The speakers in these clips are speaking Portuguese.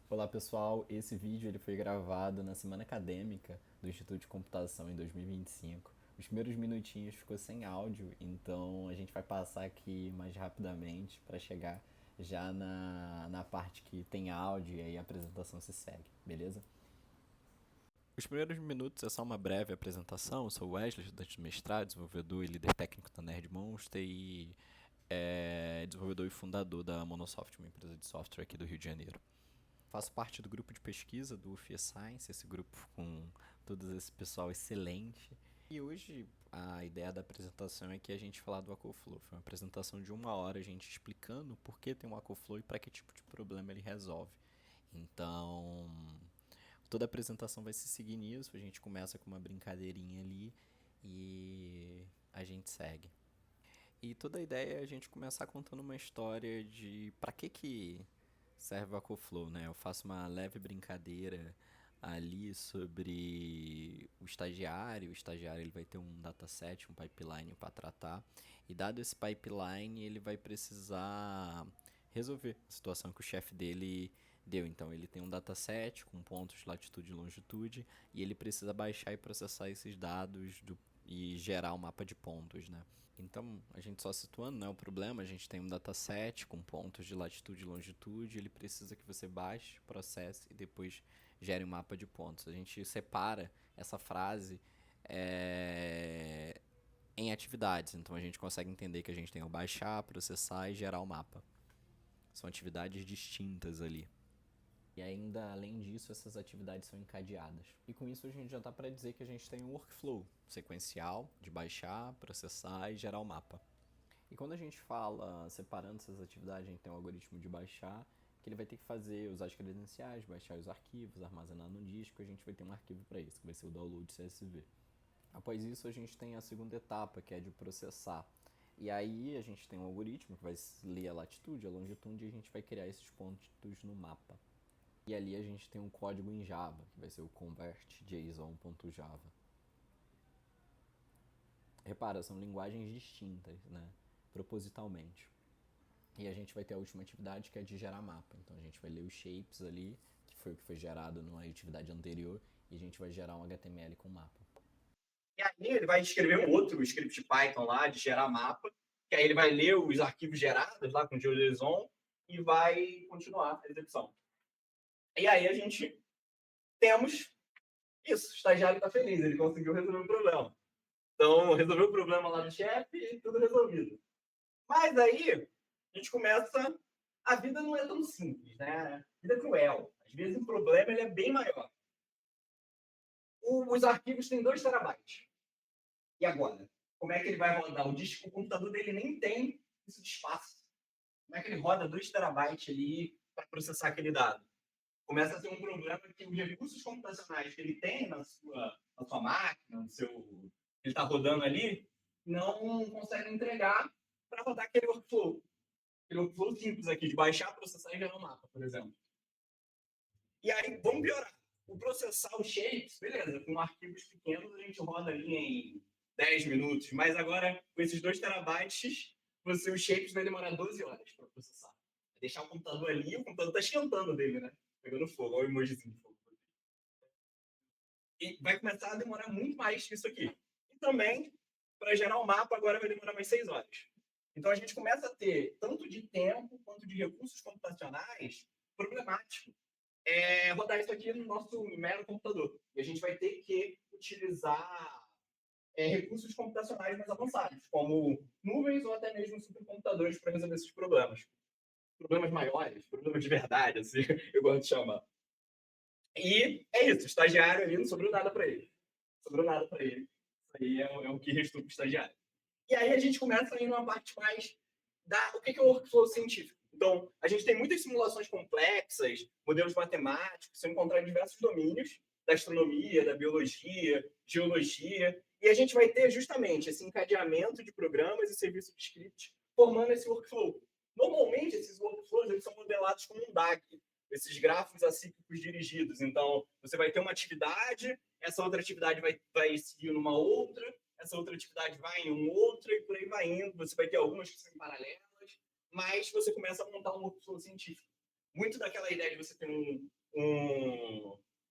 Olá pessoal, esse vídeo ele foi gravado na semana acadêmica do Instituto de Computação em 2025. Os primeiros minutinhos ficou sem áudio, então a gente vai passar aqui mais rapidamente para chegar já na parte que tem áudio e aí a apresentação se segue, beleza? Os primeiros minutos é só uma breve apresentação. Eu sou o Wesley, estudante de mestrado, desenvolvedor e líder técnico da Nerd Monster e desenvolvedor e fundador da Monosoft, uma empresa de software aqui do Rio de Janeiro. Faço parte do grupo de pesquisa do UFIA Science, esse grupo com todo esse pessoal excelente. E hoje a ideia da apresentação é que a gente falar do Aquaflow. Foi uma apresentação de 1 hora, a gente explicando por que tem um Aquaflow e para que tipo de problema ele resolve. Então, toda a apresentação vai se seguir nisso. A gente começa com uma brincadeirinha ali e a gente segue. E toda a ideia é a gente começar contando uma história de para que serve o Aquaflow, né? Eu faço uma leve brincadeira ali sobre o estagiário. O estagiário ele vai ter um dataset, um pipeline para tratar. E dado esse pipeline, ele vai precisar resolver a situação que o chefe dele deu. Então ele tem um dataset com pontos de latitude e longitude e ele precisa baixar e processar esses dados e gerar um mapa de pontos, né? Então, a gente só situando, né, o problema, a gente tem um dataset com pontos de latitude e longitude, ele precisa que você baixe, processe e depois gere um mapa de pontos. A gente separa essa frase é, em atividades, então a gente consegue entender que a gente tem o baixar, processar e gerar o mapa. São atividades distintas ali. E ainda, além disso, essas atividades são encadeadas. E com isso a gente já está para dizer que a gente tem um workflow sequencial de baixar, processar e gerar o mapa. E quando a gente fala separando essas atividades, a gente tem um algoritmo de baixar, que ele vai ter que fazer, usar as credenciais, baixar os arquivos, armazenar no disco, e a gente vai ter um arquivo para isso, que vai ser o download CSV. Após isso, a gente tem a segunda etapa, que é de processar. E aí a gente tem um algoritmo que vai ler a latitude, a longitude, e a gente vai criar esses pontos no mapa. E ali a gente tem um código em Java, que vai ser o convert.json.java. Repara, são linguagens distintas, né? Propositalmente. E a gente vai ter a última atividade, que é de gerar mapa. Então a gente vai ler os shapes ali, que foi o que foi gerado numa atividade anterior, e a gente vai gerar um HTML com mapa. E aí ele vai escrever um outro script Python lá de gerar mapa, que aí ele vai ler os arquivos gerados lá com JSON e vai continuar a execução. E aí a gente temos isso, o estagiário está feliz, ele conseguiu resolver o problema. Então, resolveu o problema lá do chefe e tudo resolvido. Mas aí, a gente começa... A vida não é tão simples, né? A vida é cruel. Às vezes o problema ele é bem maior. Os arquivos têm 2 terabytes. E agora? Como é que ele vai rodar? O computador dele nem tem isso de espaço. Como é que ele roda 2 terabytes ali para processar aquele dado? Começa a ter um problema que os recursos computacionais que ele tem na sua máquina, no seu, ele está rodando ali, não consegue entregar para rodar aquele workflow. Aquele workflow simples aqui, de baixar, processar e gerar um mapa, por exemplo. E aí, vamos piorar. O processar os shapes, beleza, com arquivos pequenos a gente roda ali em 10 minutos, mas agora com esses 2 terabytes, os shapes vai demorar 12 horas para processar. Deixar o computador ali, o computador está esquentando dele, né? Pegando fogo, olha o emojizinho de fogo. E vai começar a demorar muito mais que isso aqui. E também, para gerar o mapa, agora vai demorar mais 6 horas. Então a gente começa a ter, tanto de tempo quanto de recursos computacionais, problemático rodar isso aqui no nosso mero computador. E a gente vai ter que utilizar recursos computacionais mais avançados, como nuvens ou até mesmo supercomputadores para resolver esses problemas. Problemas maiores, problemas de verdade, assim, eu gosto de chamar. E é isso, o estagiário ali não sobrou nada para ele. Sobrou nada para ele. Isso aí é o que restou para o estagiário. E aí a gente começa a ir numa parte mais o que é o workflow científico. Então, a gente tem muitas simulações complexas, modelos matemáticos, se encontrar em diversos domínios, da astronomia, da biologia, geologia, e a gente vai ter justamente esse encadeamento de programas e serviços de script formando esse workflow. Normalmente, esses workflows eles são modelados como um DAG, esses grafos acíclicos dirigidos. Então, você vai ter uma atividade, essa outra atividade vai seguir numa outra, essa outra atividade vai em uma outra e por aí vai indo. Você vai ter algumas que são paralelas, mas você começa a montar um workflow científico. muito daquela ideia de você ter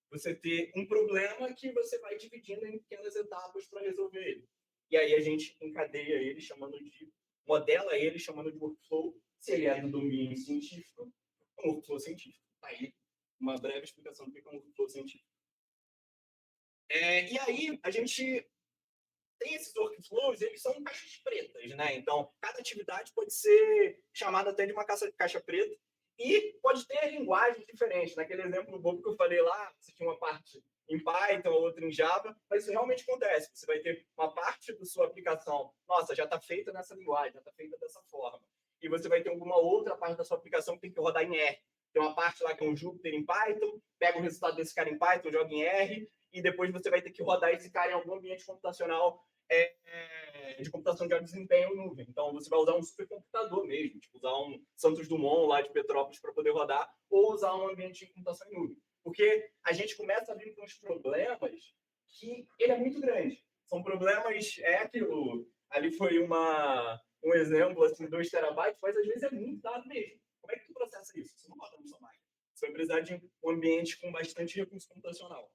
você ter um problema que você vai dividindo em pequenas etapas para resolver ele. E aí a gente encadeia ele, modela ele, chamando de workflow. Se ele é do domínio científico, é um workflow científico. Tá aí uma breve explicação do que é um workflow científico. E aí a gente tem esses workflows, eles são caixas pretas, né? Então, cada atividade pode ser chamada até de uma caixa preta e pode ter linguagens diferentes. Naquele exemplo bobo que eu falei lá, você tinha uma parte em Python, outra em Java, mas isso realmente acontece. Você vai ter uma parte da sua aplicação, nossa, já está feita nessa linguagem, já está feita dessa forma. E você vai ter alguma outra parte da sua aplicação que tem que rodar em R. Tem uma parte lá que é um Jupyter em Python, pega o resultado desse cara em Python, joga em R, e depois você vai ter que rodar esse cara em algum ambiente computacional de computação de alto desempenho em nuvem. Então, você vai usar um supercomputador mesmo, tipo usar um Santos Dumont lá de Petrópolis para poder rodar, ou usar um ambiente de computação em nuvem. Porque a gente começa a vir com uns problemas que ele é muito grande. São problemas, aquilo, ali foi um exemplo, assim, 2 terabytes, mas às vezes é muito dado mesmo. Como é que tu processa isso? Você não roda na sua máquina. Você vai precisar de um ambiente com bastante recurso computacional.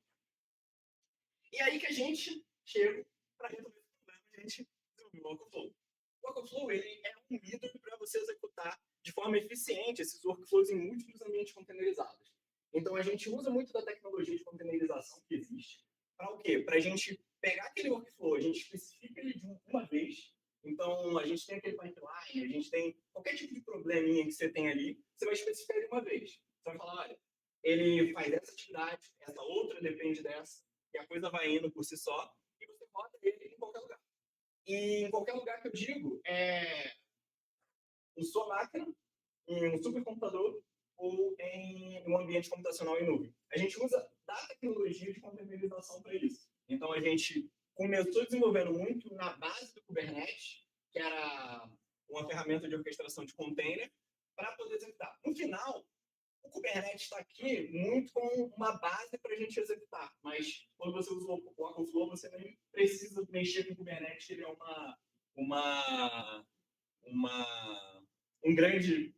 E aí que a gente chega para resolver esse problema, a gente desenvolveu o Workflow. O Workflow ele é um middle para você executar de forma eficiente esses workflows em múltiplos ambientes containerizados. Então, a gente usa muito da tecnologia de containerização que existe. Para o quê? Para a gente pegar aquele workflow, a gente especifica ele de uma vez. Então, a gente tem aquele pipeline, a gente tem qualquer tipo de probleminha que você tem ali, você vai especificar ele uma vez. Você vai falar, olha, ele faz essa atividade, essa outra depende dessa, e a coisa vai indo por si só, e você roda ele em qualquer lugar. E em qualquer lugar que eu digo, em sua máquina, em um supercomputador ou em um ambiente computacional em nuvem. A gente usa da tecnologia de containerização para isso. Então, a gente começou desenvolvendo muito na base do Kubernetes, que era uma ferramenta de orquestração de container, para poder executar. No final, o Kubernetes está aqui muito como uma base para a gente executar, mas quando você usa o Workflow, você nem precisa mexer com o Kubernetes, ele é um grande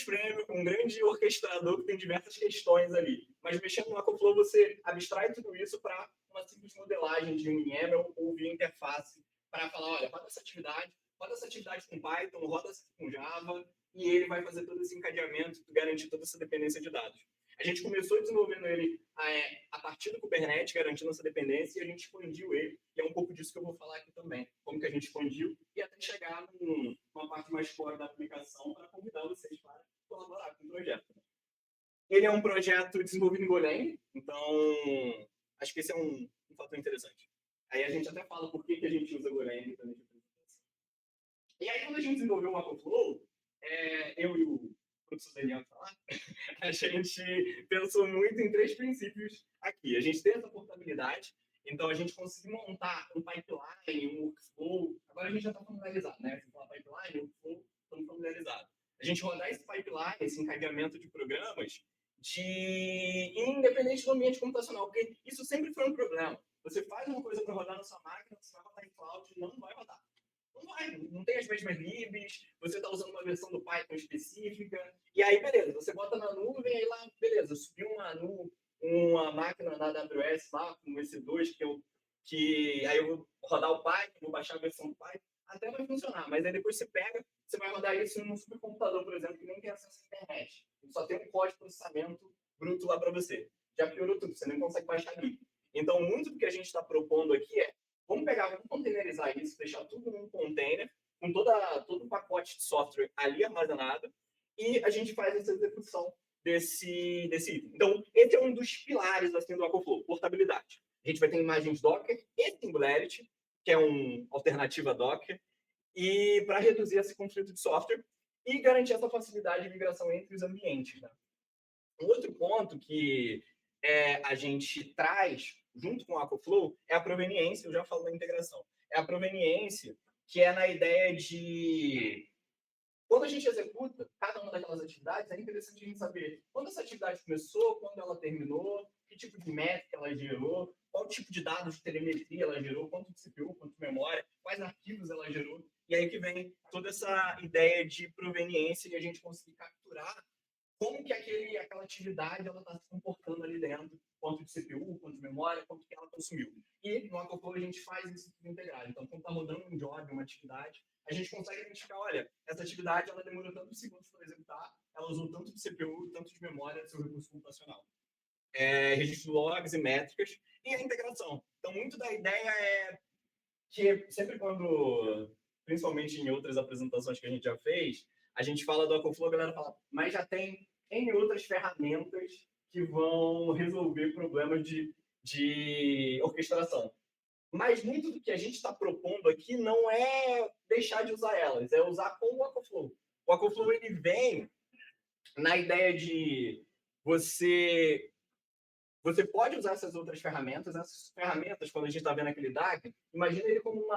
framework, um grande orquestrador que tem diversas questões ali. Mas mexendo no Workflow, você abstrai tudo isso para uma simples modelagem de um YAML ou via interface para falar, olha, roda essa atividade com Python, roda essa com Java, e ele vai fazer todo esse encadeamento, garantir toda essa dependência de dados. A gente começou desenvolvendo ele a partir do Kubernetes, garantindo essa dependência, e a gente expandiu ele, e é um pouco disso que eu vou falar aqui também, como que a gente expandiu, e até chegar numa parte mais fora da aplicação para convidar vocês para colaborar com o projeto. Ele é um projeto desenvolvido em Golang, então acho que esse é um fator interessante. Aí a gente até fala por que a gente usa Golang também. E aí, quando a gente desenvolveu o Workflow, eu e o professor Daniel falar, a gente pensou muito em 3 princípios aqui. A gente tem essa portabilidade, então a gente conseguiu montar um pipeline, um workflow. Agora a gente já está familiarizado, né? Se falar pipeline, workflow, estamos familiarizados. A gente rodar esse pipeline, esse encadeamento de programas, independente do ambiente computacional, porque isso sempre foi um problema. Você faz uma coisa para rodar na sua máquina, você vai rodar em cloud e não vai rodar. Não tem as mesmas libs, você está usando uma versão do Python específica, e aí, beleza, você bota na nuvem, aí lá, beleza, subiu uma máquina na AWS lá, com o EC2, que aí eu vou rodar o Python, vou baixar a versão do Python, até vai funcionar, mas aí depois você vai rodar isso num supercomputador, por exemplo, que nem tem acesso à internet, só tem um código de processamento bruto lá para você. Já piorou tudo, você nem consegue baixar lib. Então, muito do que a gente está propondo aqui vamos containerizar isso, deixar tudo num container, com todo o pacote de software ali armazenado, e a gente faz essa execução desse item. Então, esse é um dos pilares assim, do Workflow, portabilidade. A gente vai ter imagens Docker e Singularity, que é uma alternativa Docker, e para reduzir esse conflito de software e garantir essa facilidade de migração entre os ambientes. Né? Um outro ponto que a gente traz junto com o Aquaflow é a proveniência, eu já falo da integração. É a proveniência que é na ideia de quando a gente executa cada uma daquelas atividades, é interessante a gente saber quando essa atividade começou, quando ela terminou, que tipo de métrica ela gerou, qual tipo de dados de telemetria ela gerou, quanto de CPU, quanto de memória, quais arquivos ela gerou. E aí que vem toda essa ideia de proveniência e a gente conseguir capturar como que aquela atividade está se comportando ali dentro, quanto de CPU, quanto de memória, quanto que ela consumiu. E no Aquaflow a gente faz isso tudo integrado. Então, quando está rodando um job, uma atividade, a gente consegue identificar, olha, essa atividade ela demorou tantos segundos para executar, ela usou tanto de CPU, tanto de memória do seu recurso computacional. Registro de logs e métricas, e a integração. Então, muito da ideia é que sempre quando, principalmente em outras apresentações que a gente já fez, a gente fala do Aquaflow, a galera fala, mas já tem N outras ferramentas que vão resolver problemas de orquestração. Mas muito do que a gente está propondo aqui não é deixar de usar elas, é usar com o Aquaflow. O Aquaflow ele vem na ideia de você pode usar essas outras ferramentas. Essas ferramentas, quando a gente está vendo aquele DAG, imagina ele como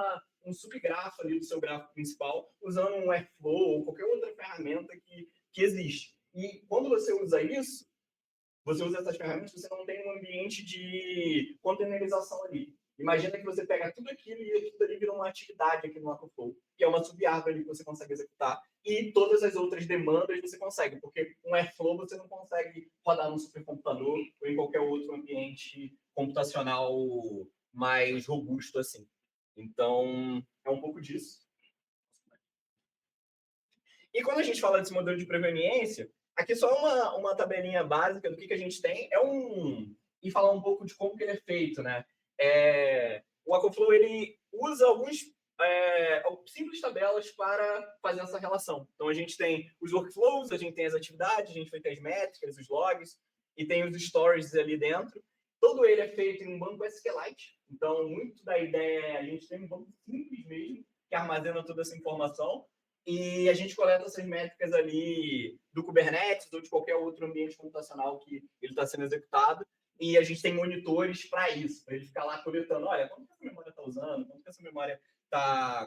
um subgrafo ali do seu gráfico principal, usando um Airflow ou qualquer outra ferramenta que existe. E quando você usa isso, você usa essas ferramentas, você não tem um ambiente de containerização ali. Imagina que você pega tudo aquilo e tudo ali vira uma atividade aqui no Aquaflow, que é uma sub-árvore que você consegue executar. E todas as outras demandas você consegue, porque um Airflow você não consegue rodar num supercomputador ou em qualquer outro ambiente computacional mais robusto assim. Então, é um pouco disso. E quando a gente fala desse modelo de preveniência, aqui só uma tabelinha básica do que a gente tem. E falar um pouco de como que ele é feito, né? O Aquaflow, ele usa simples tabelas para fazer essa relação. Então, a gente tem os workflows, a gente tem as atividades, a gente vai ter as métricas, os logs, e tem os stories ali dentro. Todo ele é feito em um banco SQLite. Então, muito da ideia é a gente tem um banco simples mesmo, que armazena toda essa informação, e a gente coleta essas métricas ali do Kubernetes ou de qualquer outro ambiente computacional que ele está sendo executado, e a gente tem monitores para isso, para ele ficar lá coletando, olha, quanto que essa memória está usando,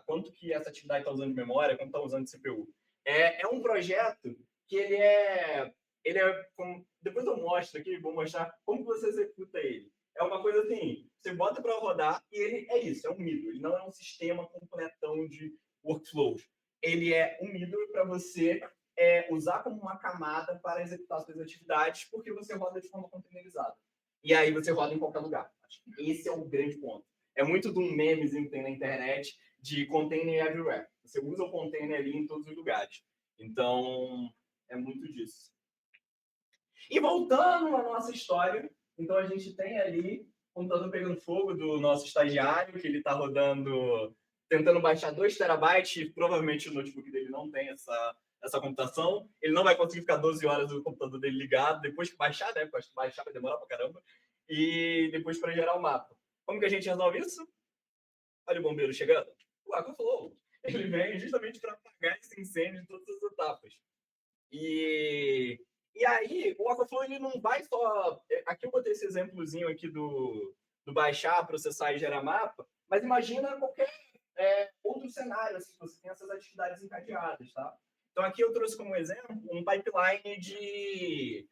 quanto que essa atividade está usando de memória, quanto está usando de CPU. É um projeto que depois eu mostro aqui, vou mostrar como você executa ele. É uma coisa assim, você bota para rodar e ele é isso, é um middle, ele não é um sistema completão de workflows. Ele é um middle para você usar como uma camada para executar suas atividades, porque você roda de forma containerizada. E aí você roda em qualquer lugar. Esse é o grande ponto. É muito de um memezinho que tem na internet de container everywhere. Você usa o container ali em todos os lugares. Então, é muito disso. E voltando à nossa história, então a gente tem ali o computador pegando fogo do nosso estagiário, que ele está rodando, tentando baixar 2 terabytes, e provavelmente o notebook dele não tem essa computação. Ele não vai conseguir ficar 12 horas do computador dele ligado, depois que baixar, né? Porque baixar vai demorar pra caramba. E depois para gerar o mapa. Como que a gente resolve isso? Olha o bombeiro chegando. O Aquaflow. Ele vem justamente para apagar esse incêndio em todas as etapas. E aí, o Aquaflow ele não vai só... Aqui eu botei esse exemplozinho aqui do baixar, processar e gerar mapa, mas imagina qualquer outro cenário, assim, você tem essas atividades encadeadas, tá? Então, aqui eu trouxe como exemplo um pipeline de...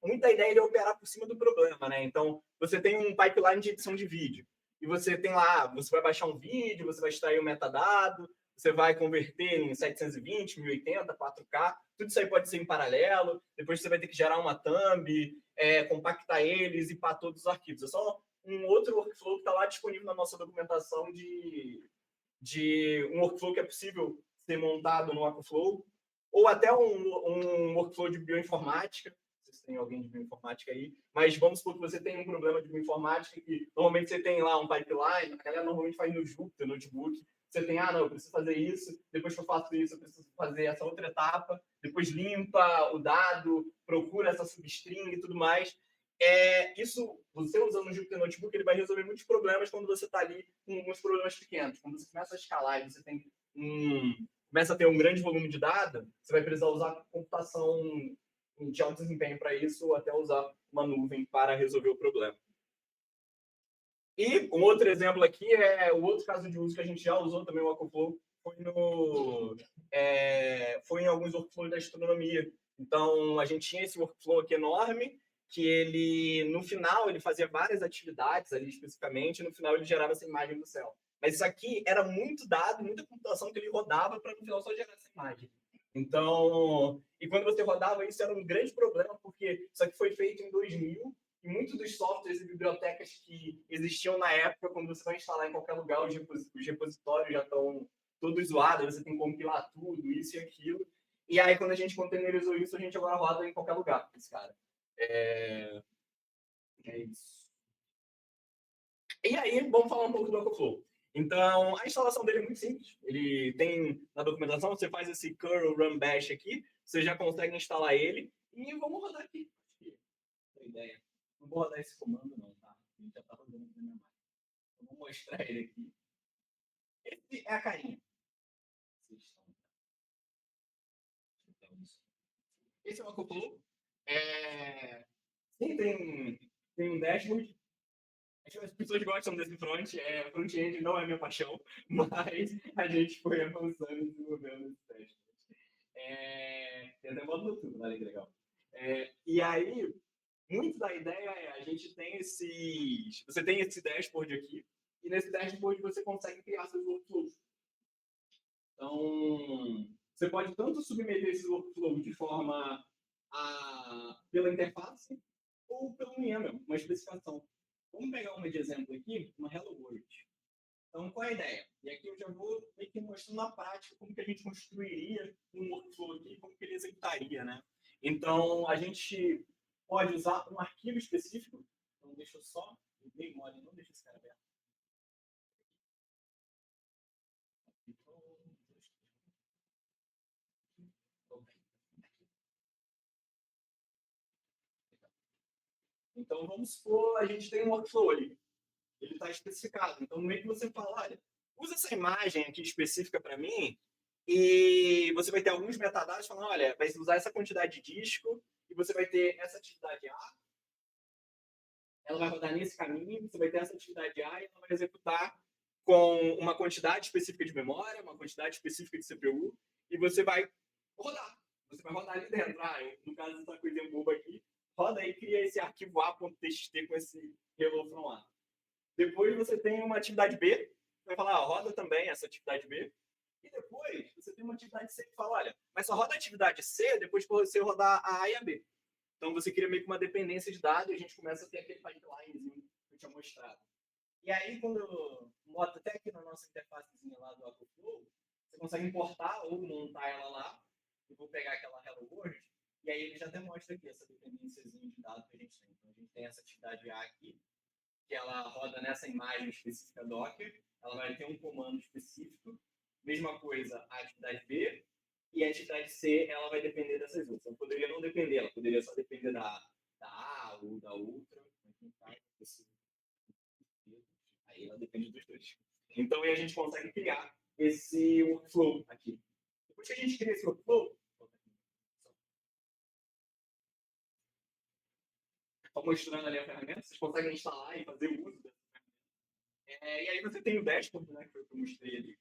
Muita ideia é operar por cima do problema, né? Então, você tem um pipeline de edição de vídeo. E você tem lá, você vai baixar um vídeo, você vai extrair o metadado, você vai converter em 720, 1080, 4K, tudo isso aí pode ser em paralelo, depois você vai ter que gerar uma thumb, compactar eles e para todos os arquivos. É só um outro workflow que está lá disponível na nossa documentação de um workflow que é possível ser montado no Aquaflow, ou até um workflow de bioinformática. Não sei se tem alguém de bioinformática aí, mas vamos supor que você tem um problema de bioinformática que normalmente você tem lá um pipeline, a galera normalmente faz no Jupyter, notebook. Você tem, não, eu preciso fazer isso, depois que eu faço isso, eu preciso fazer essa outra etapa, depois limpa o dado, procura essa substring e tudo mais. Isso, você usando o Jupyter Notebook, ele vai resolver muitos problemas quando você está ali com alguns problemas pequenos. Quando você começa a escalar e você começa a ter um grande volume de dados, você vai precisar usar computação de alto desempenho para isso, ou até usar uma nuvem para resolver o problema. E um outro exemplo aqui é o outro caso de uso que a gente já usou também, o Aquaflow, foi em alguns workflows da astronomia. Então, a gente tinha esse workflow aqui enorme, que ele, no final, ele fazia várias atividades ali especificamente, e no final ele gerava essa imagem do céu. Mas isso aqui era muito dado, muita computação que ele rodava para no final só gerar essa imagem. Então, e quando você rodava isso era um grande problema, porque isso aqui foi feito em 2000 e muitos dos softwares e bibliotecas que existiam na época, quando você vai instalar em qualquer lugar, os repositórios já estão todos zoados, você tem que compilar tudo, isso e aquilo. E aí, quando a gente containerizou isso, a gente agora roda em qualquer lugar, esse cara. É isso. E aí, vamos falar um pouco do Ocoflow. Então, a instalação dele é muito simples. Ele tem na documentação, você faz esse curl run bash aqui, você já consegue instalar ele. E vamos rodar aqui. Tem ideia. Não vou rodar esse comando, não, tá? A gente já tá rodando aqui na minha máquina. Eu vou mostrar ele aqui. Esse é a carinha. Esse é o Ocoflow. Sim, tem um dashboard. As pessoas gostam desse front, front-end não é minha paixão, mas a gente foi avançando e desenvolvendo esse teste. Tem até modo noturno, olha que legal. E aí, muito da ideia a gente tem esses. Você tem esse dashboard aqui, e nesse dashboard você consegue criar seus workflows. Então, você pode tanto submeter esse workflow de forma pela interface ou pelo YAML, uma especificação. Vamos pegar uma de exemplo aqui, uma Hello World. Então, qual é a ideia? E aqui eu já vou meio que mostrando na prática como que a gente construiria um workflow aqui, como que ele executaria, né? Então, a gente pode usar um arquivo específico. Então, deixa eu só, bem mole, não deixa esse cara aberto. Então, vamos supor, a gente tem um workflow ali. Ele está especificado. Então, no meio que você fala, olha, usa essa imagem aqui específica para mim e você vai ter alguns metadados falando, olha, vai usar essa quantidade de disco e você vai ter essa atividade A, ela vai rodar nesse caminho, você vai ter essa atividade A e ela vai executar com uma quantidade específica de memória, uma quantidade específica de CPU e você vai rodar. Você vai rodar ali dentro. No caso dessa coisinha boba aqui, roda aí e cria esse arquivo A.txt com esse hello from A. Depois você tem uma atividade B, vai falar, roda também essa atividade B. E depois você tem uma atividade C que fala, olha, mas só roda a atividade C depois que você rodar a A e a B. Então você cria meio que uma dependência de dados e a gente começa a ter aquele pipelinezinho que eu tinha mostrado. E aí, quando eu boto até aqui na nossa interfacezinha lá do Aquaflow, você consegue importar ou montar ela lá. Eu vou pegar aquela Hello World, e aí ele já até mostra aqui essa dependênciazinha de dados que a gente tem. Então a gente tem essa atividade A aqui, que ela roda nessa imagem específica Docker, ela vai ter um comando específico, mesma coisa a atividade B, e a atividade C, ela vai depender dessas outras. Ela poderia não depender, ela poderia só depender da A ou da outra, aí ela depende dos dois. Então, aí a gente consegue criar esse workflow aqui. Depois que a gente cria esse workflow, estou mostrando ali a ferramenta, vocês conseguem instalar e fazer o uso dessa ferramenta. E aí você tem o dashboard, né, que foi o que eu mostrei ali.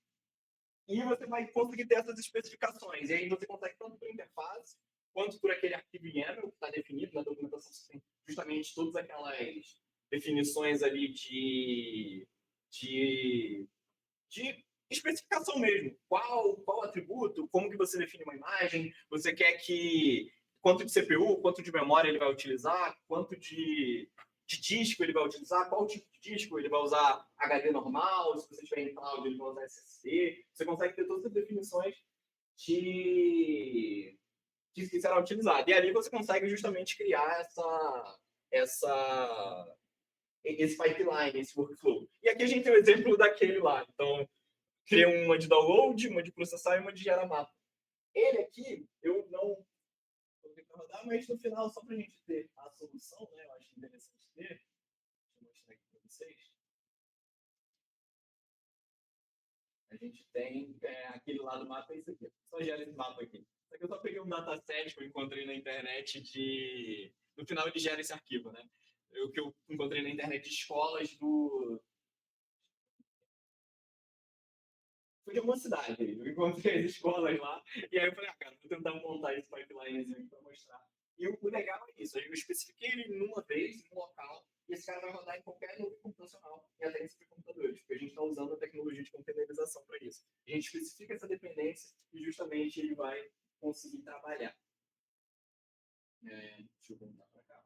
E você vai conseguir ter essas especificações. E aí você consegue tanto por interface, quanto por aquele arquivo YAML que está definido na documentação. Você tem justamente todas aquelas definições ali de especificação mesmo. Qual atributo, como que você define uma imagem, você quer que quanto de CPU, quanto de memória ele vai utilizar, quanto de disco ele vai utilizar, qual tipo de disco ele vai usar HD normal, se você estiver em cloud ele vai usar SSD. Você consegue ter todas as definições que será utilizado. E ali você consegue justamente criar esse pipeline, esse workflow. E aqui a gente tem o exemplo daquele lá. Então, criei uma de download, uma de processar e uma de gerar mapa. Ele aqui, eu não vou ter que rodar, mas no final, só para a gente ter a solução, né? Eu acho interessante ter. Deixa eu mostrar aqui para vocês. A gente tem aquele lá do mapa, é isso aqui. Só gera esse mapa aqui. Só que eu só peguei um dataset que eu encontrei na internet no final ele gera esse arquivo, né? Que eu encontrei na internet de escolas Foi de alguma cidade. Eu encontrei as escolas lá. E aí eu falei, cara, vou tentar montar esse pipeline aqui para mostrar. E o legal é isso. Eu especifiquei ele numa vez, num local, e esse cara vai rodar em qualquer nuvem computacional e até em supercomputadores, porque a gente está usando a tecnologia de containerização para isso. A gente especifica essa dependência e justamente ele vai conseguir trabalhar. Deixa eu voltar para cá.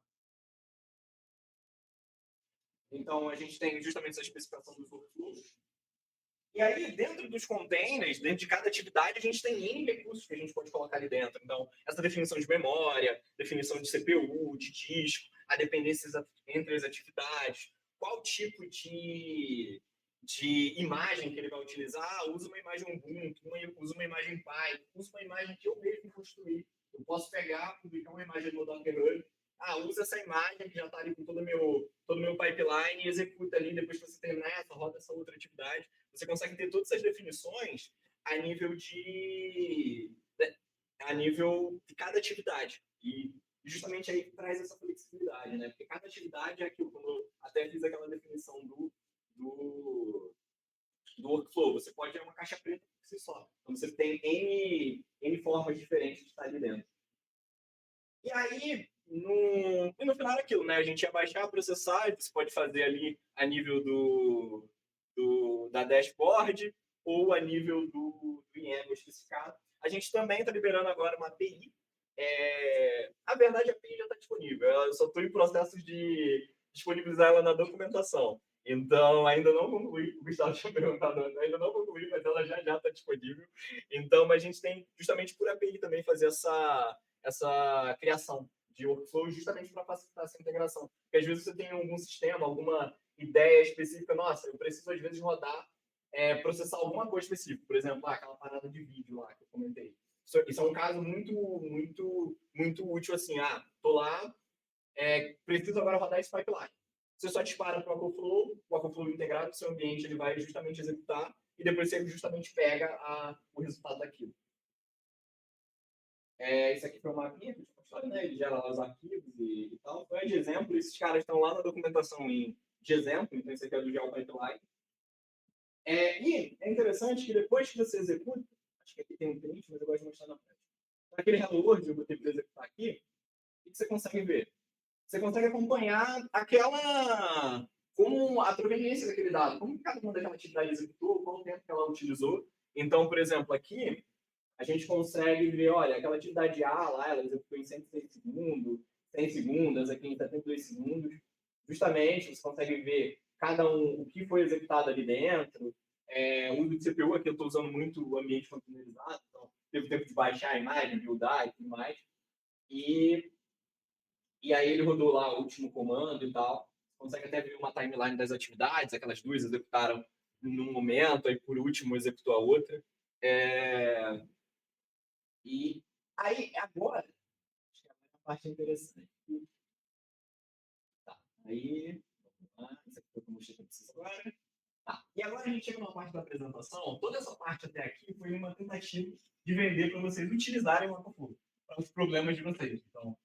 Então, a gente tem justamente essa especificação dos workflows. E aí, dentro dos containers, dentro de cada atividade, a gente tem N recursos que a gente pode colocar ali dentro. Então, essa definição de memória, definição de CPU, de disco, a dependência entre as atividades, qual tipo de imagem que ele vai utilizar. Usa uma imagem Ubuntu, usa uma imagem Python, usa uma imagem que eu mesmo construí. Eu posso pegar, publicar uma imagem no Docker Hub. Usa essa imagem que já está ali com todo o meu pipeline e executa ali, depois que você terminar essa, roda essa outra atividade. Você consegue ter todas essas definições a nível de cada atividade. E justamente aí traz essa flexibilidade, né? Porque cada atividade é aquilo, como eu até fiz aquela definição do workflow. Você pode ter uma caixa preta por si só. Então, você tem N formas diferentes de estar ali dentro. E aí, no final é aquilo, né? A gente ia baixar, processar, você pode fazer ali a nível da dashboard ou a nível do YAML especificado. A gente também está liberando agora uma API. A verdade, a API já está disponível. Eu só estou em processos de disponibilizar ela na documentação. Então, ainda não concluí. O Gustavo tinha perguntado, ainda não concluí, mas ela já está disponível. Então, a gente tem, justamente por API também, fazer essa criação de workflow justamente para facilitar essa integração. Porque às vezes você tem algum sistema, alguma ideia específica, nossa, eu preciso às vezes rodar, processar alguma coisa específica, por exemplo, aquela parada de vídeo lá que eu comentei. Isso é um caso muito útil, assim, tô lá, preciso agora rodar esse pipeline. Você só dispara para o Aquaflow integrado no seu ambiente, ele vai justamente executar e depois você justamente pega o resultado daquilo. Isso aqui foi uma mapinha que eu tinha mostrado, né? Ele gera lá os arquivos e tal. Então é de exemplo, esses caras estão lá na documentação de exemplo, então esse aqui é do Geo Pipeline. E é interessante que depois que você executa, acho que aqui tem um print, mas eu gosto de mostrar na frente. Aquele Hello World, eu vou ter que executar aqui, o que você consegue ver? Você consegue acompanhar como a proveniência daquele dado, como cada uma daquela atividade executou, qual o tempo que ela utilizou. Então, por exemplo, aqui, a gente consegue ver, olha, aquela atividade A lá, ela executou em 106 segundos, 100 segundos, aqui em 72 segundos. Justamente, você consegue ver o que foi executado ali dentro. O uso de CPU, aqui eu estou usando muito o ambiente containerizado, então teve tempo de baixar a imagem, buildar e tudo mais. E aí ele rodou lá o último comando e tal. Consegue até ver uma timeline das atividades, aquelas duas executaram num momento, aí por último executou a outra. E aí, agora, acho que é a parte interessante. Tá, aí, vamos lá, isso aqui foi o que eu mostrei para vocês agora. Tá, e agora a gente chega numa parte da apresentação. Toda essa parte até aqui foi uma tentativa de vender para vocês utilizarem o Aquaflow para os problemas de vocês. Então,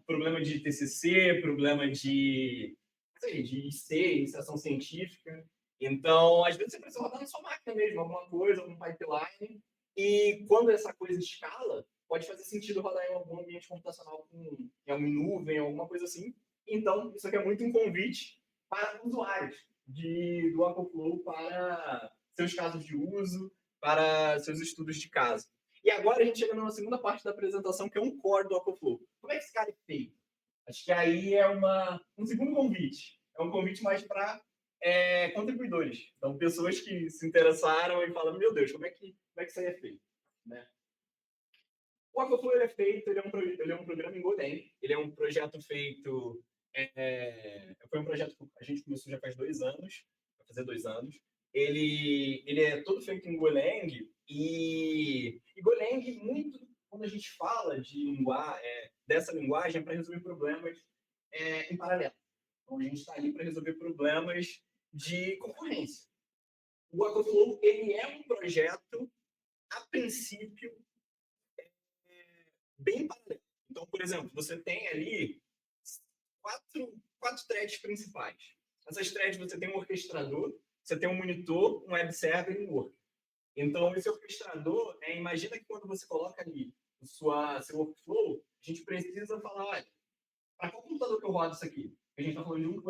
problema de TCC, problema de IC, iniciação científica. Então, às vezes você precisa rodar na sua máquina mesmo, alguma coisa, algum pipeline. E quando essa coisa escala, pode fazer sentido rodar em algum ambiente computacional, em alguma nuvem, alguma coisa assim. Então, isso aqui é muito um convite para usuários do Aquaflow para seus casos de uso, para seus estudos de caso. E agora a gente chega na segunda parte da apresentação, que é um core do Aquaflow. Como é que esse cara é feito? Acho que aí é um segundo convite. É um convite mais para contribuidores. Então, pessoas que se interessaram e falam, meu Deus, como é que isso aí é feito? Né? O Aquaflow ele é feito, ele é um programa em Golang. Ele é um projeto feito... foi um projeto que a gente começou já faz 2 anos, vai fazer 2 anos. Ele é todo feito em Golang e Golang, muito quando a gente fala dessa linguagem, é para resolver problemas em paralelo. Então, a gente está ali para resolver problemas de concorrência. O Aquaflow ele é um projeto, a princípio, bem paralelo. Então, por exemplo, você tem ali quatro threads principais. Essas threads você tem um orquestrador, você tem um monitor, um web server e um worker. Então, esse orquestrador, imagina que quando você coloca ali seu workflow, a gente precisa falar, olha, para qual computador que eu rodo isso aqui? A gente está falando de um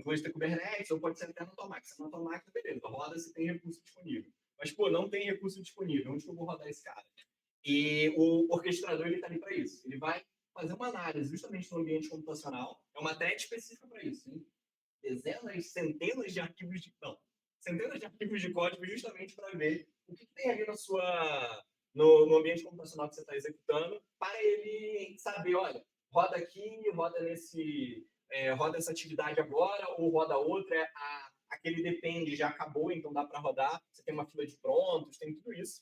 cluster Kubernetes, ou pode ser até na tua máquina. Se na tua máquina, beleza, roda se tem recurso disponível. Mas, não tem recurso disponível, onde que eu vou rodar esse cara? E o orquestrador ele está ali para isso. Ele vai fazer uma análise justamente no ambiente computacional. É uma thread específica para isso. Hein? Dezenas, centenas de arquivos de... Não, centenas de arquivos de código justamente para ver o que tem ali no ambiente computacional que você está executando, para ele saber, olha, roda aqui, roda roda essa atividade agora, ou roda outra, aquele depende já acabou, então dá para rodar, você tem uma fila de prontos, tem tudo isso.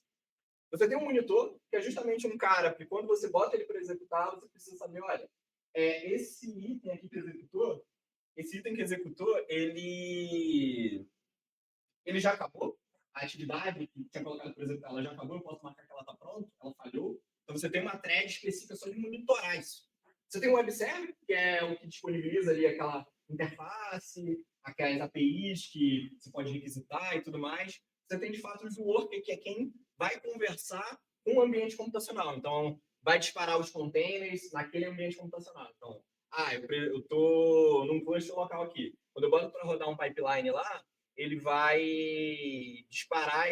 Você tem um monitor, que é justamente um cara que quando você bota ele para executar, você precisa saber, olha, esse item aqui que executou, ele já acabou, a atividade que tinha colocado para executar, ela já acabou, eu posso marcar que ela está pronta, ela falhou. Então você tem uma thread específica só de monitorar isso. Você tem o web server, que é o que disponibiliza ali aquela interface, aquelas APIs que você pode requisitar e tudo mais. Você tem, de fato, o worker, que é quem vai conversar com o ambiente computacional. Então, vai disparar os containers naquele ambiente computacional. Então, eu estou num cluster local aqui. Quando eu boto para rodar um pipeline lá, ele vai disparar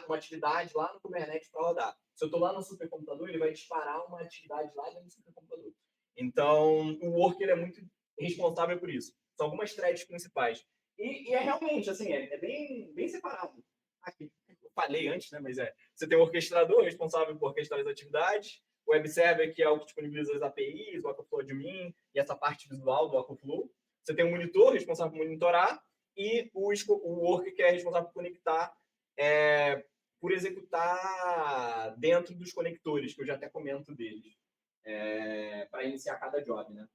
uma atividade lá no Kubernetes para rodar. Se eu estou lá no supercomputador, ele vai disparar uma atividade lá no supercomputador. Então, o worker é muito responsável por isso. São algumas threads principais. E é realmente, assim, é bem separado. Aqui, eu falei antes, né? Mas você tem o orquestrador responsável por orquestrar as atividades, o web server, que é o que disponibiliza as APIs, o Ocoflow Admin e essa parte visual do Ocoflow. Você tem um monitor responsável por monitorar e o worker, que é responsável por conectar, por executar dentro dos conectores, que eu já até comento deles, para iniciar cada job, né?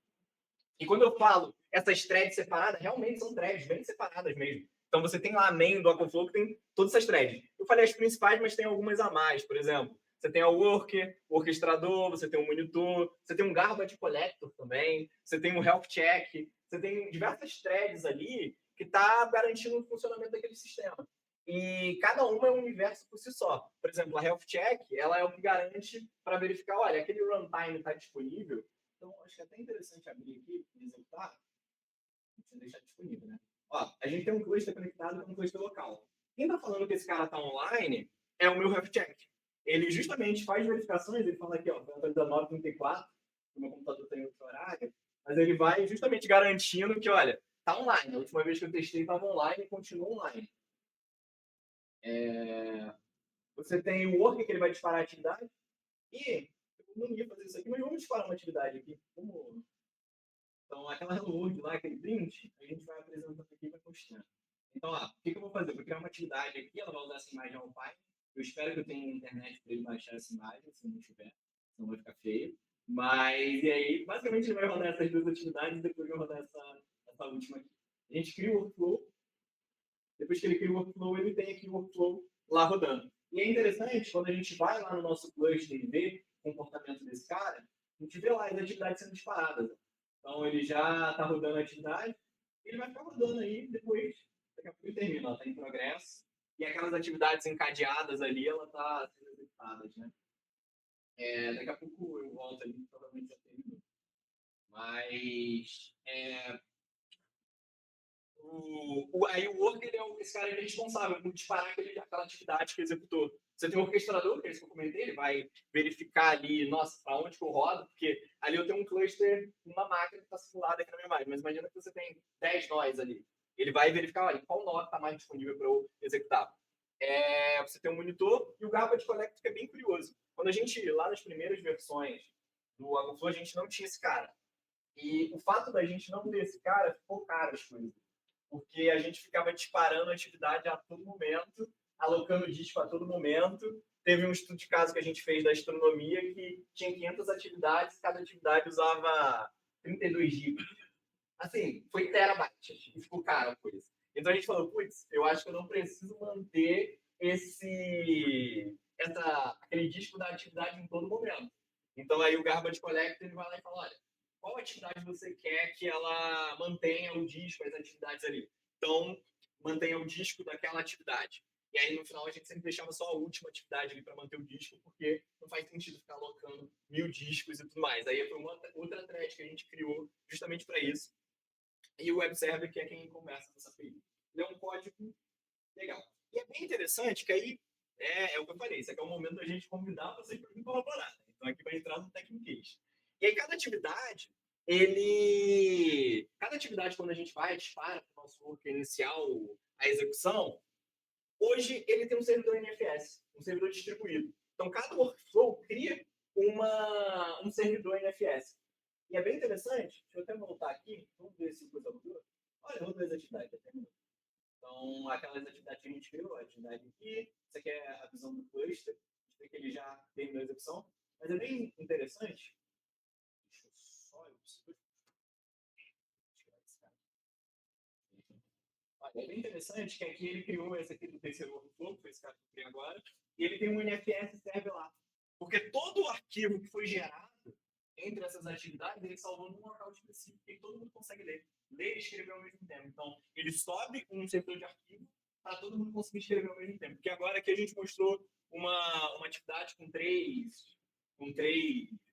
E quando eu falo essas threads separadas, realmente são threads bem separadas mesmo. Então você tem lá a main do Ocoflow que tem todas essas threads. Eu falei as principais, mas tem algumas a mais. Por exemplo, você tem o worker, o orquestrador, você tem o monitor, você tem um garbage collector também, você tem um health check, você tem diversas threads ali que está garantindo o funcionamento daquele sistema. E cada uma é um universo por si só. Por exemplo, a health check, ela é o que garante para verificar, olha, aquele runtime está disponível. Então, acho que é até interessante abrir aqui e executar. Deixa eu deixar disponível, né? Ó, a gente tem um cluster conectado com um cluster local. Quem está falando que esse cara está online é o meu health check. Ele justamente faz verificações, ele fala aqui, ó, foi 19h34, o meu computador tem outro horário, mas ele vai justamente garantindo que, olha, tá online. A última vez que eu testei estava online e continua online. Você tem o worker, que ele vai disparar a atividade. E eu não ia fazer isso aqui, mas vamos disparar uma atividade aqui. Então, aquela hello world lá, aquele print, a gente vai apresentando aqui e vai postando. Então, o que eu vou fazer? Eu vou criar uma atividade aqui, ela vai usar essa imagem ao Python. Eu espero que eu tenha internet para ele baixar essa imagem, se não tiver, senão vai ficar feio. Mas, e aí, basicamente, ele vai rodar essas duas atividades e depois vai rodar essa última aqui. A gente cria o workflow. Depois que ele cria o workflow, ele tem aqui o workflow lá rodando. E é interessante, quando a gente vai lá no nosso cluster e vê o comportamento desse cara, a gente vê lá as atividades sendo disparadas. Então, ele já está rodando a atividade, e ele vai ficar rodando aí, depois, daqui a pouco ele termina, ela está em progresso, e aquelas atividades encadeadas ali, ela está sendo executadas, né? Daqui a pouco eu volto ali, provavelmente já terminou. Mas, aí o worker esse cara é responsável por disparar aquela atividade que executou. Você tem um orquestrador, que é isso que eu comentei, ele vai verificar ali, nossa, para onde que eu rodo, porque ali eu tenho um cluster, uma máquina que está simulada aqui na minha máquina, mas imagina que você tem 10 nós ali. Ele vai verificar, olha, qual nó está mais disponível para eu executar. Você tem um monitor e o garbage collector, que é bem curioso. Quando a gente, lá nas primeiras versões do Agoflow, a gente não tinha esse cara. E o fato da gente não ter esse cara ficou caro as coisas, porque a gente ficava disparando a atividade a todo momento, alocando disco a todo momento. Teve um estudo de caso que a gente fez da astronomia que tinha 500 atividades, cada atividade usava 32 GB. Assim, foi terabytes, e ficou caro a coisa. Então a gente falou, putz, eu acho que eu não preciso manter aquele disco da atividade em todo momento. Então aí o Garbage Collector ele vai lá e fala, olha, qual atividade você quer que ela mantenha o disco, as atividades ali? Então, mantenha o disco daquela atividade. E aí, no final, a gente sempre deixava só a última atividade ali para manter o disco, porque não faz sentido ficar alocando 1000 discos e tudo mais. Aí foi uma outra thread que a gente criou justamente para isso. E o web server, que é quem conversa nessa API. Ele é um código legal. E é bem interessante que aí É o que eu falei, isso aqui é o momento da gente convidar vocês para vir colaborar. Né? Então aqui vai entrar no Tecniquez. E aí cada atividade quando a gente vai, dispara para o nosso work inicial, a execução, hoje ele tem um servidor NFS, um servidor distribuído. Então cada workflow cria um servidor NFS. E é bem interessante, deixa eu até voltar aqui, vamos ver se coisa mudou. Olha, eu vou ver as atividades, até mudou. Então, aquelas atividades que a gente viu, a atividade aqui, isso aqui é a visão do cluster, a gente vê que ele já terminou a execução, mas é bem interessante. Deixa eu só. É bem interessante que aqui ele criou esse aqui do terceiro workflow, que foi esse cara que eu criei agora, e ele tem um NFS server lá. Porque todo o arquivo que foi gerado entre essas atividades, ele salvou num local específico que todo mundo consegue ler e escrever ao mesmo tempo. Então, ele sobe um servidor de arquivo para todo mundo conseguir escrever ao mesmo tempo. Porque agora aqui a gente mostrou uma atividade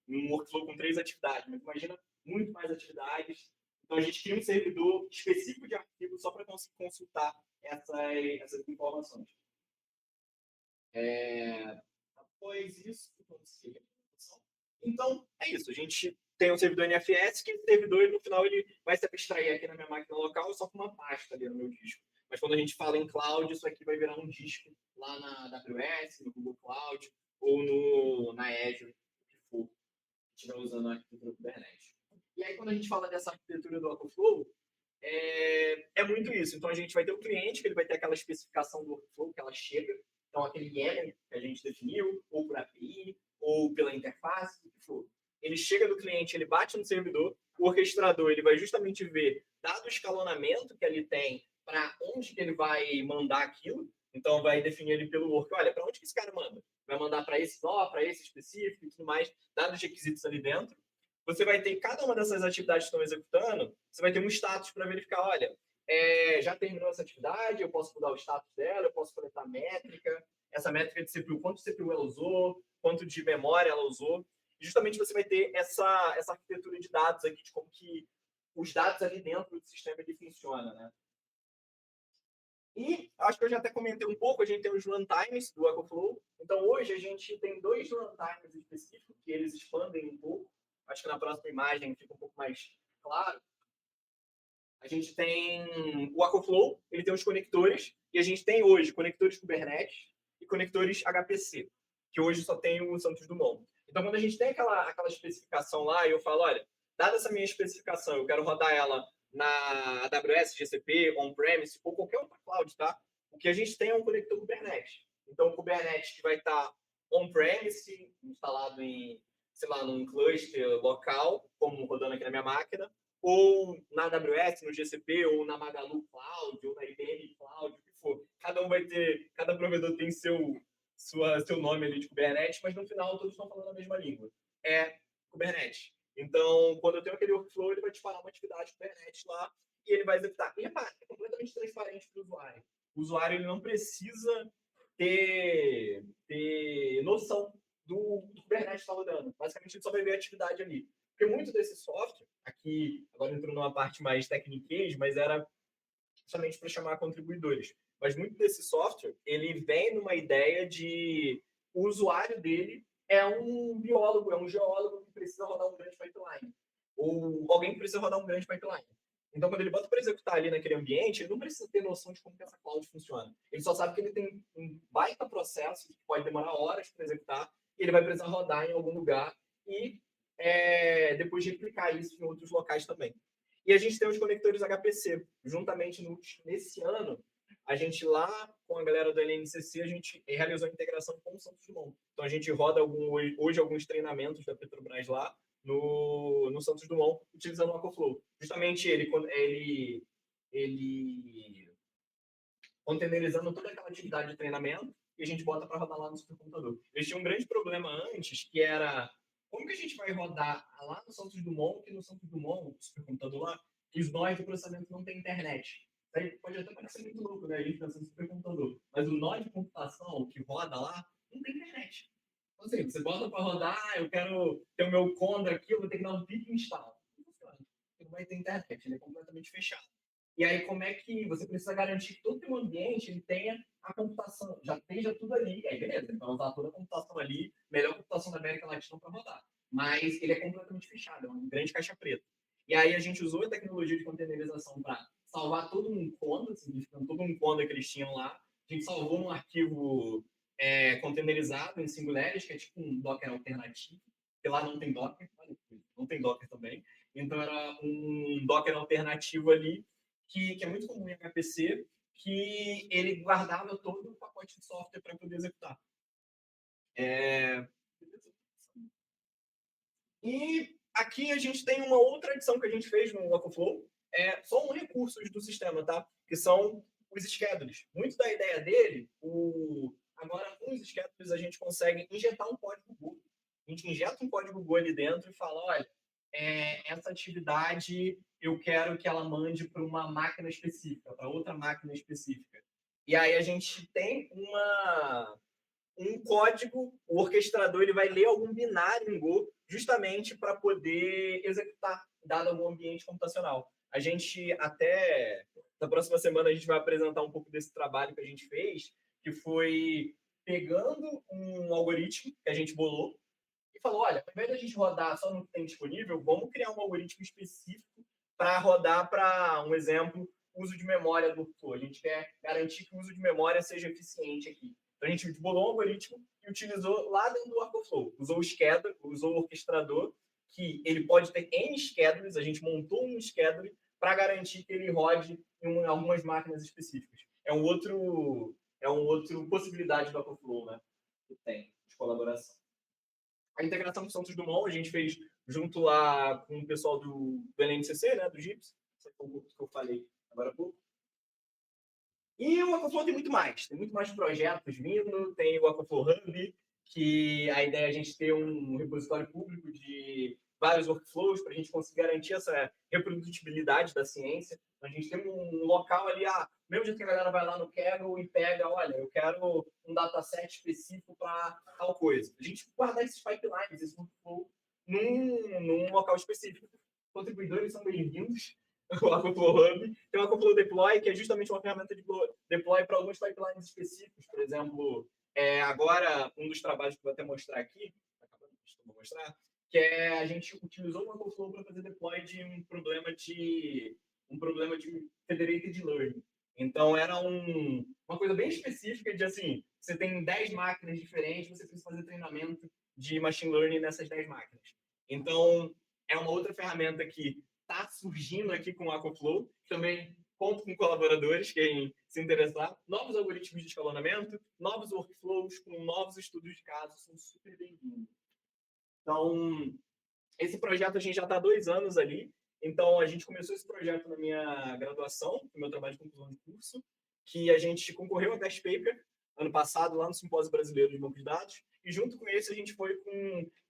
um workflow com 3 atividades. Mas imagina muito mais atividades. Então, a gente cria um servidor específico de arquivo só para conseguir consultar essas informações. Após isso, então, é isso. A gente tem um servidor NFS, que esse servidor, no final, ele vai se abstrair aqui na minha máquina local só com uma pasta ali no meu disco. Mas quando a gente fala em cloud, isso aqui vai virar um disco lá na AWS, no Google Cloud, ou na Azure, o que for, que estiver usando a arquitetura Kubernetes. E aí, quando a gente fala dessa arquitetura do Workflow, é muito isso. Então, a gente vai ter o cliente, que ele vai ter aquela especificação do workflow que ela chega. Então, aquele YAML que a gente definiu, ou por API, ou pela interface, o que for. Ele chega do cliente, ele bate no servidor, o orquestrador ele vai justamente ver, dado o escalonamento que ele tem, para onde que ele vai mandar aquilo. Então, vai definir ele pelo work. Olha, para onde que esse cara manda? Vai mandar para esse nó, para esse específico e tudo mais, dados os requisitos ali dentro. Você vai ter cada uma dessas atividades que estão executando, você vai ter um status para verificar, olha, já terminou essa atividade, eu posso mudar o status dela, eu posso coletar métrica, essa métrica de CPU, quanto CPU ela usou, quanto de memória ela usou. E justamente você vai ter essa arquitetura de dados aqui, de como que os dados ali dentro do sistema ele funciona, né? E acho que eu já até comentei um pouco, a gente tem os runtimes do Workflow. Então, hoje a gente tem 2 runtimes específicos, que eles expandem um pouco. Acho que na próxima imagem fica um pouco mais claro. A gente tem o Workflow, ele tem os conectores, e a gente tem hoje conectores Kubernetes e conectores HPC, que hoje só tem o Santos Dumont. Então, quando a gente tem aquela especificação lá, e eu falo, olha, dada essa minha especificação, eu quero rodar ela na AWS, GCP, on-premise, ou qualquer outra cloud, tá? O que a gente tem é um conector Kubernetes. Então, o Kubernetes que vai estar on-premise, instalado em, sei lá, num cluster local, como rodando aqui na minha máquina, ou na AWS, no GCP, ou na Magalu Cloud, ou na IBM Cloud, o que for. Cada provedor tem seu nome ali de Kubernetes, mas no final todos estão falando a mesma língua. É Kubernetes. Então, quando eu tenho aquele workflow, ele vai disparar uma atividade Kubernetes lá e ele vai executar. E repara, é completamente transparente para o usuário. O usuário ele não precisa ter noção do Kubernetes que está rodando. Basicamente, ele só vai ver a atividade ali. Porque muito desse software, aqui, agora entrou numa parte mais técnica, mas era somente para chamar contribuidores. Mas muito desse software, ele vem numa ideia de o usuário dele é um biólogo, é um geólogo que precisa rodar um grande pipeline. Ou alguém que precisa rodar um grande pipeline. Então, quando ele bota para executar ali naquele ambiente, ele não precisa ter noção de como que essa cloud funciona. Ele só sabe que ele tem um baita processo que pode demorar horas para executar e ele vai precisar rodar em algum lugar e depois replicar isso em outros locais também. E a gente tem os conectores HPC. Juntamente nesse ano, a gente lá com a galera do LNCC, a gente realizou a integração com o Santos Dumont. Então a gente roda hoje alguns treinamentos da Petrobras lá no Santos Dumont, utilizando o Aquaflow. Justamente ele containerizando toda aquela atividade de treinamento e a gente bota para rodar lá no supercomputador. Eles tinham um grande problema antes, que era como que a gente vai rodar lá no Santos Dumont, que no Santos Dumont, o supercomputador lá, que os nós de processamento não tem internet. Aí pode até parecer muito louco, né? A gente pensando no supercomputador. Mas o nó de computação que roda lá não tem internet. Então, assim, você bota para rodar, eu quero ter o meu Conda aqui, eu vou ter que dar um pique e instalar. Não funciona. Não vai ter internet, ele é completamente fechado. E aí, como é que você precisa garantir que todo o teu ambiente ele tenha a computação, já esteja tudo ali. Aí, beleza, ele vai usar toda a computação ali, melhor computação da América Latina para rodar. Mas ele é completamente fechado, é uma grande caixa preta. E aí a gente usou a tecnologia de containerização para salvar todo um conda, significando todo um conda que eles tinham lá. A gente salvou um arquivo containerizado em Singularis, que é tipo um Docker alternativo, porque lá não tem Docker, não tem Docker também. Então era um Docker alternativo ali, que é muito comum em HPC, que ele guardava todo o pacote de software para poder executar. E aqui a gente tem uma outra adição que a gente fez no Locoflow, são recursos do sistema, tá? Que são os schedules. Muito da ideia dele, agora com os schedules a gente consegue injetar um código Go. A gente injeta um código Go ali dentro e fala, olha, essa atividade eu quero que ela mande para uma máquina específica, para outra máquina específica. E aí a gente tem um código, o orquestrador ele vai ler algum binário em Go justamente para poder executar, dado algum ambiente computacional. A gente até, na próxima semana, a gente vai apresentar um pouco desse trabalho que a gente fez, que foi pegando um algoritmo que a gente bolou e falou, olha, ao invés da gente rodar só no que tem disponível, vamos criar um algoritmo específico para rodar para, um exemplo, uso de memória do workflow. A gente quer garantir que o uso de memória seja eficiente aqui. Então, a gente bolou um algoritmo e utilizou lá dentro do workflow. Usou o schedule, usou o orquestrador, que ele pode ter N schedules, a gente montou um schedule para garantir que ele rode em algumas máquinas específicas. É um outro possibilidade do workflow, né? Que tem de colaboração. A integração com Santos Dumont a gente fez junto lá com o pessoal do LNCC, né, do GIPS. Isso foi um pouco que eu falei agora há pouco. E o Aquaflow tem muito mais. Tem muito mais projetos vindo. Tem o Aquaflow Hub, que a ideia é a gente ter um repositório público de vários workflows para a gente conseguir garantir essa reprodutibilidade da ciência. A gente tem um local ali, mesmo jeito que a galera vai lá no Kaggle e pega, olha, eu quero um dataset específico para tal coisa. A gente guardar esses pipelines, esse workflow, num local específico. Contribuidores são bem-vindos. O Aquaflow Hub. Tem o Aquaflow Deploy, que é justamente uma ferramenta de deploy para alguns pipelines específicos. Por exemplo, agora, um dos trabalhos que eu vou até mostrar aqui, vou mostrar, que a gente utilizou o Aquaflow para fazer deploy de um problema de federated learning. Então, era uma coisa bem específica de, assim, você tem 10 máquinas diferentes, você precisa fazer treinamento de machine learning nessas 10 máquinas. Então, é uma outra ferramenta que está surgindo aqui com o Aquaflow. Também conto com colaboradores, quem se interessar. Novos algoritmos de escalonamento, novos workflows com novos estudos de caso são super bem-vindos. Então, esse projeto a gente já está há 2 anos ali. Então, a gente começou esse projeto na minha graduação, no meu trabalho de conclusão de curso, que a gente concorreu a test paper ano passado lá no Simpósio Brasileiro de Banco de Dados. E junto com esse, a gente foi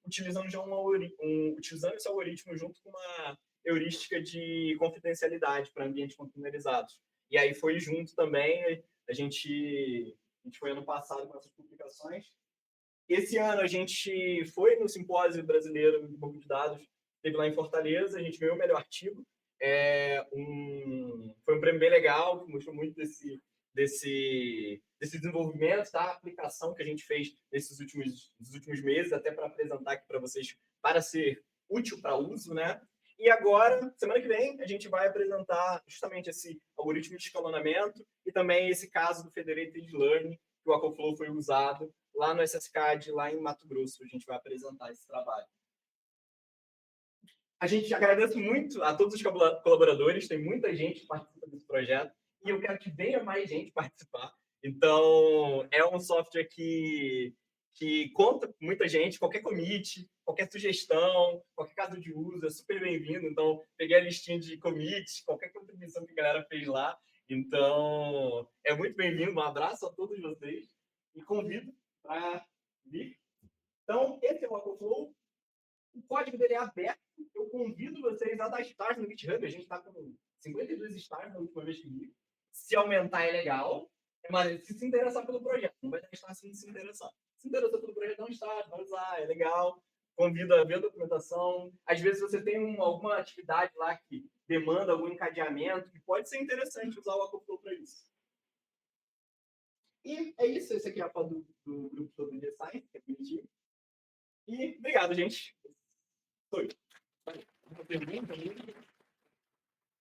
utilizando esse algoritmo junto com uma heurística de confidencialidade para ambientes containerizados. E aí foi junto também, a gente foi ano passado com essas publicações. Esse ano a gente foi no Simpósio Brasileiro de Banco de Dados, teve lá em Fortaleza, a gente ganhou o melhor artigo. Foi um prêmio bem legal, que mostrou muito desse desenvolvimento, da aplicação que a gente fez nesses últimos meses, até para apresentar aqui para vocês, para ser útil para uso, né? E agora, semana que vem, a gente vai apresentar justamente esse algoritmo de escalonamento e também esse caso do Federated Learning, que o Aquaflow foi usado lá no SSCAD, lá em Mato Grosso. A gente vai apresentar esse trabalho. A gente agradece muito a todos os colaboradores, tem muita gente que participa desse projeto e eu quero que venha mais gente participar. Então, é um software que conta com muita gente, qualquer commit, qualquer sugestão, qualquer caso de uso é super bem-vindo. Então, peguei a listinha de commits, qualquer contribuição que a galera fez lá. Então, é muito bem-vindo. Um abraço a todos vocês e convido para vir. Então, esse é o Aquaflow. O código dele é aberto. Eu convido vocês a dar start no GitHub. A gente está com 52 stars na última vez que vi. Se aumentar é legal. Mas se interessar pelo projeto, não vai dar start se não se interessar. Se interessar pelo projeto, dá um start, vai usar, é legal. Convido a ver a documentação. Às vezes você tem alguma atividade lá que demanda, algum encadeamento, que pode ser interessante usar o Aquaflow para isso. E é isso. Esse aqui é a foto do grupo todo de Science, que é bonitinho. E obrigado, gente. Foi. Uma pergunta?